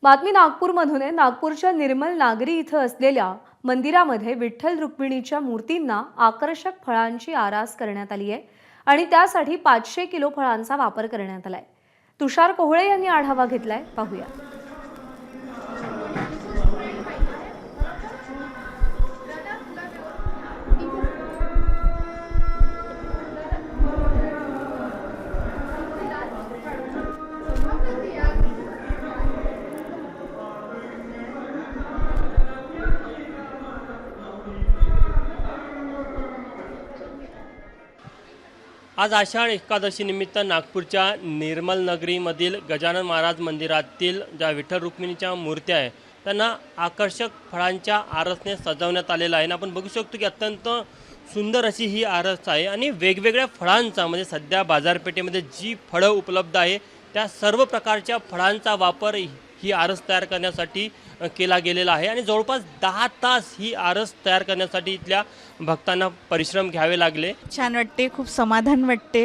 बातमी नागपूरमधून आहे। नागपूरच्या निर्मल नागरी इथं असलेल्या मंदिरामध्ये विठ्ठल रुक्मिणीच्या मूर्तींना आकर्षक फळांची आरास करण्यात आली आहे आणि त्यासाठी 500 किलो फळांचा वापर करण्यात आलाय। तुषार कोहळे यांनी आढावा घेतलाय, पाहूया। आज आषाढ एकादशी निमित्त नागपूरच्या निर्मल नगरीमधील गजानन महाराज मंदिरातील ज्या विठ्ठल रुक्मिणीच्या मूर्त्या आहे त्यांना आकर्षक फळांच्या आरसने सजवण्यात आलेलं आहे। आपण बघू शकतो की अत्यंत सुंदर अशी ही आरस आहे आणि वेगवेगळ्या फळांचा म्हणजे सध्या बाजारपेठेमध्ये जी फळं उपलब्ध आहे त्या सर्व प्रकारच्या फळांचा वापर ही आरस तयार करण्यासाठी केला गेलेला आहे आणि जवळपास 10 तास ही आरस तयार करण्यासाठी इथल्या भक्तांना परिश्रम घ्यावे लागले। छान वाटते, खूप समाधान वाटते,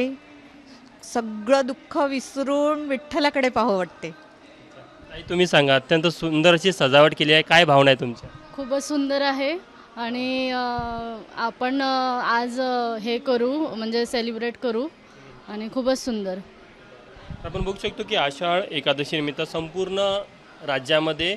सगळं दुःख विसरून विठ्ठलाकडे पाहावं वाटते। तुम्ही सांगा, अत्यंत सुंदर अशी सजावट केली आहे, काय भावना आहे तुमच्या? खूपच सुंदर आहे आणि आपण आज हे करू म्हणजे सेलिब्रेट करू आणि खूपच सुंदर। आपण बघू शकतो की आषाढ एकादशी निमित्त संपूर्ण राज्यामध्ये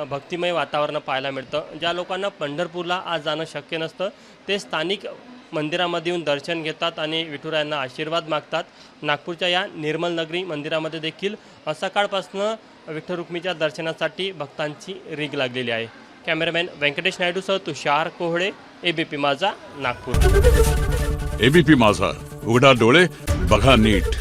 भक्तिमय वातावरण पाहायला मिळतं। ज्या लोकांना पंढरपूरला आज जाणं शक्य नसतं ते स्थानिक मंदिरामध्ये येऊन दर्शन घेतात आणि विठुरायांना आशीर्वाद मागतात। नागपूरच्या या निर्मल नगरी मंदिरामध्ये देखील सकाळपासून विठ्ठल रुक्मिणीच्या दर्शनासाठी भक्तांची रीघ लागलेली आहे। कॅमेरामॅन व्यंकटेश नायडूसह तुषार कोहळे, एबीपी माझा, नागपूर। एबीपी माझा, उघडा डोळे बघा नीट।